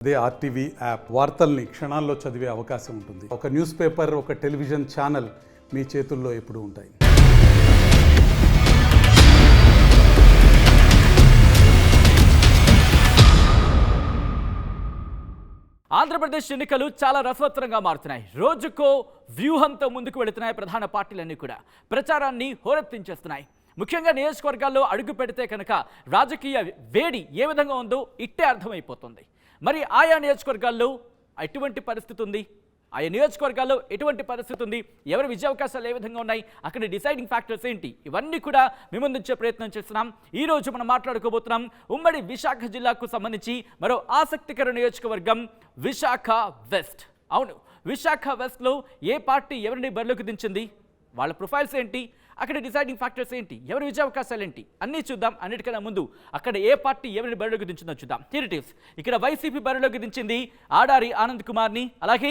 అదే RTV app వార్తల్ని క్షణాల్లో చదివే అవకాశం ఉంటుంది. ఒక న్యూస్ పేపర్, ఒక టెలివిజన్ ఛానల్ మీ చేతుల్లో ఎప్పుడూ ఉంటాయి. ఆంధ్రప్రదేశ్ ఎన్నికలు చాలా రసవత్తరంగా మారుతున్నాయి. రోజుకో వ్యూహంతో ముందుకు వెళుతున్నాయి ప్రధాన పార్టీలన్నీ కూడా. ప్రచారాన్ని హోరెత్తించేస్తున్నాయి. ముఖ్యంగా నియోజకవర్గాల్లో అడుగు పెడితే కనుక రాజకీయ వేడి ఏ విధంగా ఉందో ఇట్టే అర్థమైపోతుంది. మరి ఆయా నియోజకవర్గాల్లో ఎటువంటి పరిస్థితి ఉంది, ఆయా నియోజకవర్గాల్లో ఎటువంటి పరిస్థితి ఉంది, ఎవరి విజయావకాశాలు ఏ విధంగా ఉన్నాయి, అక్కడ డిసైడింగ్ ఫ్యాక్టర్స్ ఏంటి, ఇవన్నీ కూడా మీ ముందుంచే ప్రయత్నం చేస్తున్నాం. ఈరోజు మనం మాట్లాడుకోబోతున్నాం ఉమ్మడి విశాఖ జిల్లాకు సంబంధించి మరో ఆసక్తికర నియోజకవర్గం విశాఖ వెస్ట్. అవును, విశాఖ వెస్ట్లో ఏ పార్టీ ఎవరిని బరిలోకి దించింది, వాళ్ళ ప్రొఫైల్స్ ఏంటి, అక్కడ డిసైడింగ్ ఫ్యాక్టర్స్ ఏంటి, ఎవరి విజయావకాశాలు ఏంటి అన్నీ చూద్దాం. అన్నిటికన్నా ముందు అక్కడ ఏ పార్టీ ఎవరిని బరిలోకి దించిందో చూద్దాం. హిరిటివ్స్ ఇక్కడ వైసీపీ బరిలోకి దించింది ఆడారి ఆనంద్ కుమార్ని, అలాగే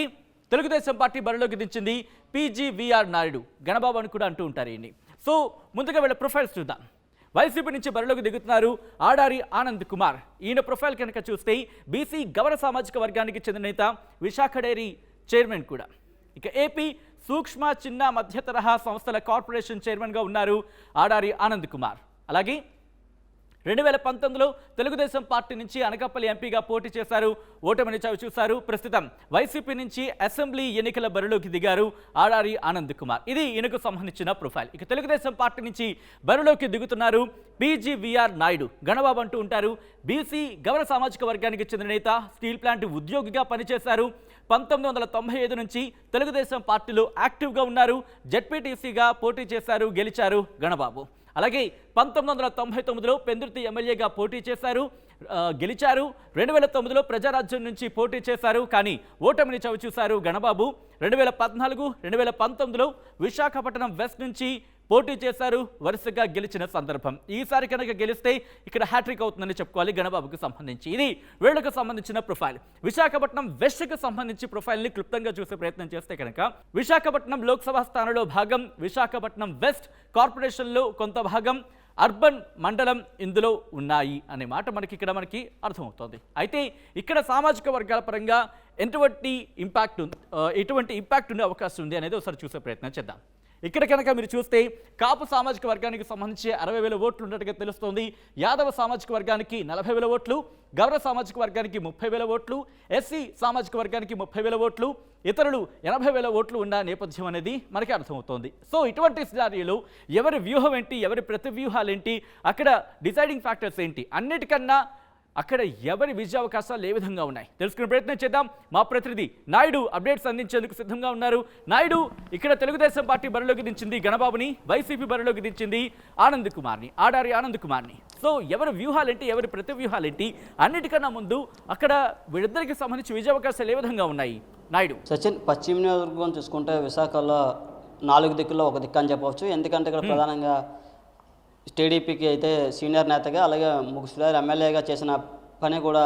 తెలుగుదేశం పార్టీ బరిలోకి దించింది పీజీవీఆర్ నాయుడు, గణబాబు అని కూడా అంటూ ఉంటారు ఈయన్ని. సో ముందుగా వీళ్ళ ప్రొఫైల్స్ చూద్దాం. వైసీపీ నుంచి బరిలోకి దిగుతున్నారు ఆడారి ఆనంద్ కుమార్. ఈయన ప్రొఫైల్ కనుక చూస్తే బీసీ గౌర సామాజిక వర్గానికి చెందిన నేత, విశాఖ డైరీ చైర్మన్ కూడా. ఇక ఏపీ సూక్ష్మ చిన్న మధ్య తరహా సంస్థల కార్పొరేషన్ చైర్మన్గా ఉన్నారు ఆడారి ఆనంద్ కుమార్. అలాగే 2019లో తెలుగుదేశం పార్టీ నుంచి అనకాపల్లి ఎంపీగా పోటీ చేశారు, ఓటమిని చవిచూశారు. ప్రస్తుతం వైసీపీ నుంచి అసెంబ్లీ ఎన్నికల బరిలోకి దిగారు ఆడారి ఆనంద్ కుమార్. ఇది ఈయనకు సంబంధించిన ప్రొఫైల్. ఇక తెలుగుదేశం పార్టీ నుంచి బరిలోకి దిగుతున్నారు పీజీవీఆర్ నాయుడు, గణబాబు అంటూ ఉంటారు. బీసీ గౌర సామాజిక వర్గానికి చెందిన నేత, స్టీల్ ప్లాంట్ ఉద్యోగిగా పనిచేశారు. 1995 నుంచి తెలుగుదేశం పార్టీలో యాక్టివ్గా ఉన్నారు. జెడ్పీటీసీగా పోటీ చేశారు, గెలిచారు గణబాబు. అలాగే 1999లో పెందుర్తి ఎమ్మెల్యేగా పోటీ చేశారు, గెలిచారు. 2009లో ప్రజారాజ్యం నుంచి పోటీ చేశారు, కానీ ఓటమిని చవిచూశారు గణబాబు. 2014, 2019లో విశాఖపట్నం వెస్ట్ నుంచి పోటీ చేశారు, వరుసగా గెలిచిన సందర్భం. ఈసారి కనుక గెలిస్తే ఇక్కడ హ్యాట్రిక్ అవుతుందని చెప్పుకోవాలి గణబాబుకు సంబంధించి. ఇది వీళ్లకు సంబంధించిన ప్రొఫైల్. విశాఖపట్నం వెస్ట్కి సంబంధించి ప్రొఫైల్ని క్లుప్తంగా చూసే ప్రయత్నం చేస్తే కనుక విశాఖపట్నం లోక్సభ స్థానంలో భాగం, విశాఖపట్నం వెస్ట్ కార్పొరేషన్లో కొంత భాగం, అర్బన్ మండలం ఇందులో ఉన్నాయి అనే మాట ఇక్కడ మనకి అర్థమవుతోంది. అయితే ఇక్కడ సామాజిక వర్గాల పరంగా ఎటువంటి ఇంపాక్ట్ ఉండే అవకాశం ఉంది అనేది ఒకసారి చూసే ప్రయత్నం చేద్దాం. ఇక్కడ కనుక మీరు చూస్తే కాపు సామాజిక వర్గానికి సంబంధించి 60,000 ఓట్లు ఉన్నట్టుగా తెలుస్తోంది. యాదవ సామాజిక వర్గానికి 40,000 ఓట్లు, గౌర సామాజిక వర్గానికి 30,000 ఓట్లు, ఎస్సీ సామాజిక వర్గానికి 30,000 ఓట్లు, ఇతరులు 80,000 ఓట్లు ఉన్న నేపథ్యం అనేది మనకి అర్థమవుతోంది. సో ఇటువంటి సినారియోలో ఎవరి వ్యూహం ఏంటి, ఎవరి ప్రతి వ్యూహాలు ఏంటి, అక్కడ డిసైడింగ్ ఫ్యాక్టర్స్ ఏంటి, అన్నిటికన్నా అక్కడ ఎవరి విజయావకాశాలు ఏ విధంగా ఉన్నాయి తెలుసుకునే ప్రయత్నం చేద్దాం. మా ప్రతినిధి నాయుడు అప్డేట్స్ అందించేందుకు సిద్ధంగా ఉన్నారు. నాయుడు, ఇక్కడ తెలుగుదేశం పార్టీ బరిలోకి దించింది గణబాబుని, వైసీపీ బరిలోకి దించింది ఆనంద్ కుమార్ని, ఆడారి ఆనంద్ కుమార్ని. సో ఎవరి వ్యూహాలేంటి, ఎవరి ప్రతి వ్యూహాలేంటి, అన్నిటికన్నా ముందు అక్కడ వీళ్ళిద్దరికి సంబంధించి విజయావకాశాలు ఏ విధంగా ఉన్నాయి నాయుడు? సచిన్, పశ్చిమ నియోజకవర్గం చూసుకుంటే విశాఖలో 4 దిక్కుల్లో ఒక దిక్కు అని చెప్పవచ్చు. ఎందుకంటే ఇక్కడ ప్రధానంగా టీడీపీకి అయితే సీనియర్ నేతగా, అలాగే ముగ్గురు ఎమ్మెల్యేగా చేసిన పని కూడా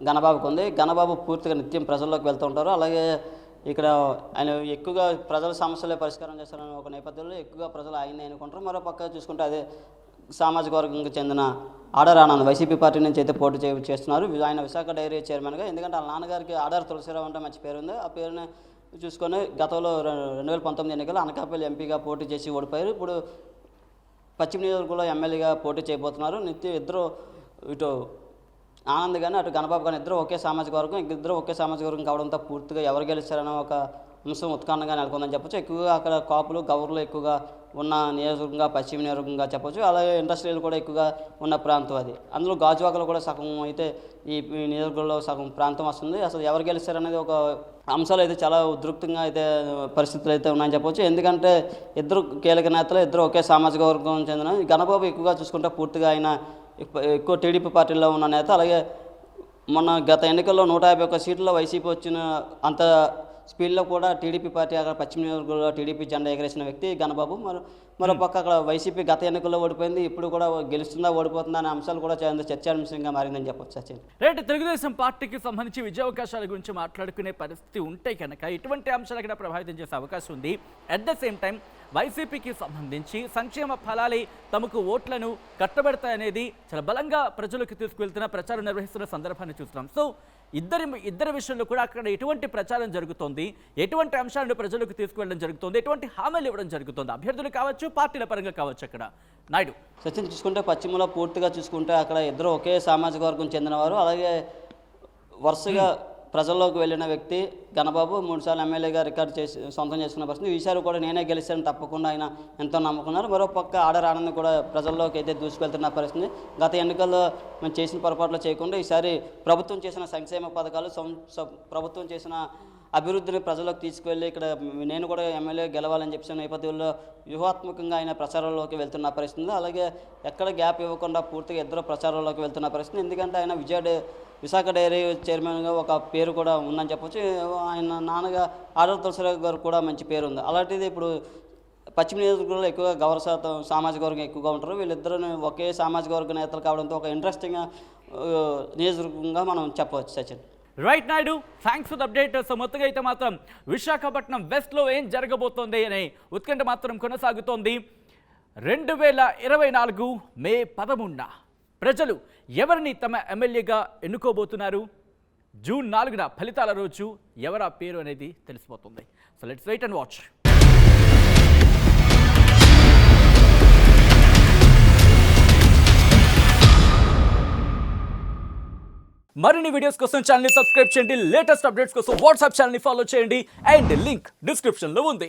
గణబాబుకు ఉంది. గణబాబు పూర్తిగా నిత్యం ప్రజల్లోకి వెళ్తూ ఉంటారు. అలాగే ఇక్కడ ఆయన ఎక్కువగా ప్రజల సమస్యలే పరిష్కారం చేస్తారని ఒక నేపథ్యంలో ఎక్కువగా ప్రజలు ఆయన్ని ఎన్నుకుంటారు. మరో పక్క చూసుకుంటే అదే సామాజిక వర్గానికి చెందిన ఆడారి ఆనంద్ వైసీపీ పార్టీ నుంచి అయితే పోటీ చేస్తున్నారు. ఆయన విశాఖ డైరీ చైర్మన్గా. ఎందుకంటే వాళ్ళ నాన్నగారికి ఆడారి తులసిరావు అంటే మంచి పేరు ఉంది. ఆ పేరుని చూసుకొని గతంలో 2019 ఎన్నికల్లో అనకాపల్లి ఎంపీగా పోటీ చేసి ఓడిపోయారు. ఇప్పుడు పశ్చిమ నియోజకవర్గంలో ఎమ్మెల్యేగా పోటీ చేయబోతున్నారు. నిత్యం ఇద్దరు, ఇటు ఆనంద్ కానీ అటు గణబాబు కానీ ఇద్దరు ఒకే సామాజిక వర్గం కావడంతో పూర్తిగా ఎవరు గెలుస్తారనే ఒక అంశం ఉత్కంఠంగా నెలకొందని చెప్పొచ్చు. ఎక్కువగా అక్కడ కాపులు, గౌర్లు ఎక్కువగా ఉన్న నియోజకవర్గంగా పశ్చిమ నియోజకవర్గంగా చెప్పొచ్చు. అలాగే ఇండస్ట్రీలు కూడా ఎక్కువగా ఉన్న ప్రాంతం అది. అందులో గాజువాకలు కూడా సగం అయితే ఈ నియోజకవర్గంలో సగం ప్రాంతం వస్తుంది. అసలు ఎవరు గెలుస్తారనేది ఒక అంశాలు అయితే చాలా ఉద్రిక్తంగా అయితే పరిస్థితులు అయితే ఉన్నాయని చెప్పవచ్చు. ఎందుకంటే ఇద్దరు కీలక నేతలు, ఇద్దరు ఒకే సామాజిక వర్గం చెందిన. గణబాబు ఎక్కువగా చూసుకుంటే పూర్తిగా ఆయన ఎక్కువ టీడీపీ పార్టీలో ఉన్న నేత. అలాగే మొన్న గత ఎన్నికల్లో 151 సీట్లలో వైసీపీ వచ్చిన అంత స్పీడ్లో కూడా టీడీపీ పార్టీ అక్కడ పశ్చిమ నియోజకవర్గంలో టీడీపీ జెండా ఎగరేసిన వ్యక్తి గణబాబు. మరో పక్క అక్కడ వైసీపీ గత ఎన్నికల్లో ఓడిపోయింది, ఇప్పుడు కూడా గెలుస్తుందా ఓడిపోతుందా అనే అంశాలు కూడా చర్చాంశంగా మారిందని చెప్పొచ్చు. సచిన్, రైట్, తెలుగుదేశం పార్టీకి సంబంధించి విజయావకాశాల గురించి మాట్లాడుకునే పరిస్థితి ఉంటే కనుక ఇటువంటి అంశాలు కూడా ప్రభావితం చేసే అవకాశం ఉంది. అట్ ద సేమ్ టైం వైసీపీకి సంబంధించి సంక్షేమ ఫలాలే తమకు ఓట్లను కట్టబెడతాయనేది చాలా బలంగా ప్రజలకు తీసుకువెళ్తున్న ప్రచారం నిర్వహిస్తున్న సందర్భాన్ని చూస్తున్నాం. సో ఇద్దరి విషయంలో కూడా అక్కడ ఎటువంటి ప్రచారం జరుగుతోంది, ఎటువంటి అంశాలను ప్రజలకు తీసుకువెళ్ళడం జరుగుతుంది, ఎటువంటి హామీలు ఇవ్వడం జరుగుతుంది, అభ్యర్థులు కావచ్చు, పార్టీల పరంగా కావచ్చు. అక్కడ నాయుడు సచిన్ చూసుకుంటే పశ్చిమలో పూర్తిగా చూసుకుంటే అక్కడ ఇద్దరు ఒకే సామాజిక వర్గం చెందినవారు. అలాగే వరుసగా ప్రజల్లోకి వెళ్ళిన వ్యక్తి గణబాబు 3 సార్లు ఎమ్మెల్యేగా రికార్డు చేసి సొంతం చేసుకున్న పరిస్థితి. ఈసారి కూడా నేనే గెలిచాను తప్పకుండా ఆయన ఎంతో నమ్ముకున్నారు. మరోపక్క ఆర్డర్ ఆనంద్ కూడా ప్రజల్లోకి అయితే దూసుకెళ్తున్న పరిస్థితి. గత ఎన్నికల్లో మేము చేసిన పొరపాట్లు చేయకుండా ఈసారి ప్రభుత్వం చేసిన సంక్షేమ పథకాలు ప్రభుత్వం చేసిన అభివృద్ధిని ప్రజల్లోకి తీసుకువెళ్ళి ఇక్కడ నేను కూడా ఎమ్మెల్యే గెలవాలని చెప్పిన నేపథ్యంలో వ్యూహాత్మకంగా ఆయన ప్రచారంలోకి వెళ్తున్న పరిస్థితి. అలాగే ఎక్కడ గ్యాప్ ఇవ్వకుండా పూర్తిగా ఇద్దరు ప్రచారంలోకి వెళ్తున్న పరిస్థితి. ఎందుకంటే ఆయన విశాఖ డైరీ చైర్మన్గా ఒక పేరు కూడా ఉందని చెప్పొచ్చు. ఆయన నాన్నగా ఆర్డర్ తులసిరావు గారు కూడా మంచి పేరు ఉంది. అలాంటిది ఇప్పుడు పశ్చిమ నియోజకవర్గంలో ఎక్కువగా గౌరవ శాతం సామాజిక వర్గం ఎక్కువగా ఉంటారు. వీళ్ళిద్దరూ ఒకే సామాజిక వర్గ నేతలు కావడంతో ఒక ఇంట్రెస్టింగ్ నియోజకవర్గంగా మనం చెప్పవచ్చు. Sachin right Naidu, thanks for the update. So మొత్తంగా అయితే మాత్రం విశాఖపట్నం వెస్ట్లో ఏం జరగబోతోంది అనే ఉత్కంఠ మాత్రం కొనసాగుతోంది. 2024 మే 11న ప్రజలు ఎవరిని తమ ఎమ్మెల్యేగా ఎన్నుకోబోతున్నారు? జూన్ 4న ఫలితాల రోజు ఎవరా పేరు అనేది తెలిసిపోతుంది. So let's wait and watch. మరిన్ని వీడియోస్ కోసం ఛానల్ ని సబ్స్క్రైబ్ చేయండి. లేటెస్ట్ అప్డేట్స్ కోసం వాట్సాప్ ఛానల్ ని ఫాలో చేయండి. అండ్ లింక్ డిస్క్రిప్షన్ లో ఉంది.